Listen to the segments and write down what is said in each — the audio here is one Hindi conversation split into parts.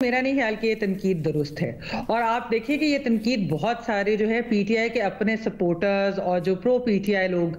मेरा नहीं ख्याल कि ये तनकीद दुरुस्त है और आप देखिए कि ये तनकीद बहुत सारे जो है पीटीआई के अपने सपोर्टर्स और जो प्रो पीटीआई लोग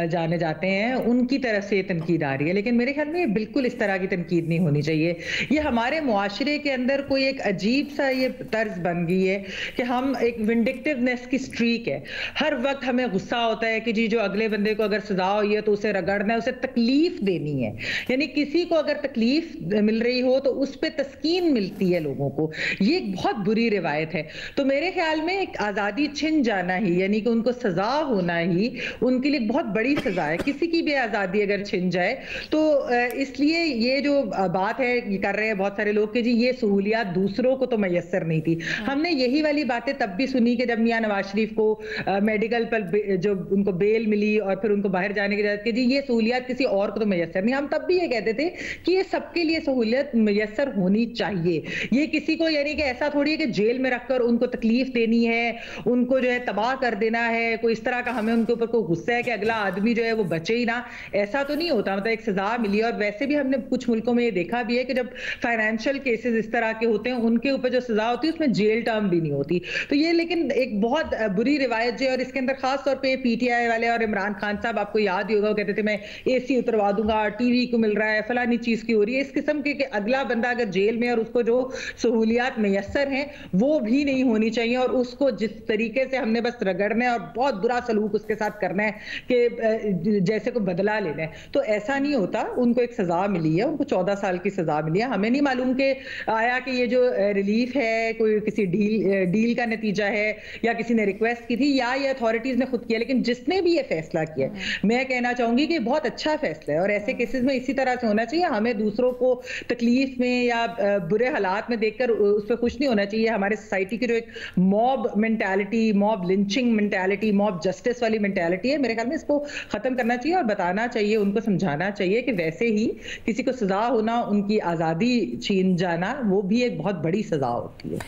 जाने जाते हैं उनकी तरफ से ये तनकीद आ रही है, लेकिन मेरे ख्याल में ये बिल्कुल इस तरह की तनकीद नहीं होनी चाहिए। ये हमारे मुआशरे के अंदर कोई एक अजीब सा ये तर्ज बन गई है कि हम एक विंडिक्टिवनेस की स्ट्रीक है, हर वक्त हमें गुस्सा होता है कि जी जो अगले बंदे को अगर सजा हुई है तो उसे रगड़ना है, उसे तकलीफ देनी है। यानी किसी को अगर तकलीफ मिल रही हो तो उस पर तस्कीन मिलती है लोगों को। ये एक बहुत बुरी रिवायत है। तो मेरे ख्याल में एक आजादी छिन जाना ही, यानी कि उनको सजा होना ही उनके लिए बहुत बड़ी सजा है। किसी की भी आजादी अगर छिन जाए तो इसलिए ये जो बात है ये कर रहे हैं बहुत सारे लोग कि जी ये सहूलियात दूसरों को तो मैसर नहीं थी। हमने यही वाली बातें तब भी सुनी कि जब मियां नवाज शरीफ को मेडिकल पर जो उनको बेल मिली और फिर उनको बाहर जाने की इजाजत कि जी ये सहूलियात किसी और को तो मैसर नहीं। हम तब भी ये कहते थे कि ये सबके लिए सहूलियत मैसर होनी चाहिए। ये किसी को यानी कि ऐसा थोड़ी है कि जेल में रखकर उनको तकलीफ देनी है, उनको जो है तबाह कर देना है, कोई इस तरह का हमें उनके ऊपर कोई गुस्सा है कि अगला आदमी जो है वो बचे ही ना, ऐसा तो नहीं होता। मतलब एक सजा मिली और वैसे भी हमने कुछ मुल्कों में ये देखा भी है कि जब फाइनेंशियल केसेस इस तरह के होते हैं उनके ऊपर जो सजा होती है उसमें जेल टर्म भी नहीं होती। तो ये लेकिन एक बहुत बुरी रिवायत है और इसके अंदर खास तौर पर पीटीआई वाले और इमरान खान साहब, आपको याद ही होगा, कहते थे मैं एसी उतरवा दूंगा, टीवी को मिल रहा है, फलानी चीज की हो रही है, इस किस्म के अगला बंदा अगर जेल में और उसको जो सहूलियात मैसर हैं वो भी नहीं होनी चाहिए और उसको जिस तरीके से हमने बस रगड़ना है और बहुत बुरा सलूक उसके साथ करना है कि जैसे को बदला लेना है, तो ऐसा नहीं होता। उनको एक सजा मिली है, उनको 14 साल की सजा मिली है। हमें नहीं मालूम कि आया कि ये जो रिलीफ है कोई किसी डील का नतीजा है या किसी ने रिक्वेस्ट की थी या ये अथॉरिटीज ने खुद किया, लेकिन जिसने भी ये फैसला किया मैं कहना चाहूंगी कि बहुत अच्छा फैसला है और ऐसे केसेस में इसी तरह से होना चाहिए। हमें दूसरों को तकलीफ में या बुरे हालात में देखकर उस पर खुश नहीं होना चाहिए। हमारे सोसाइटी की जो एक mob mentality, mob lynching mentality, mob justice वाली मेंटालिटी है, मेरे ख्याल में इसको खत्म करना चाहिए और बताना चाहिए, उनको समझाना चाहिए कि वैसे ही किसी को सजा होना, उनकी आजादी छीन जाना, वो भी एक बहुत बड़ी सजा होती है।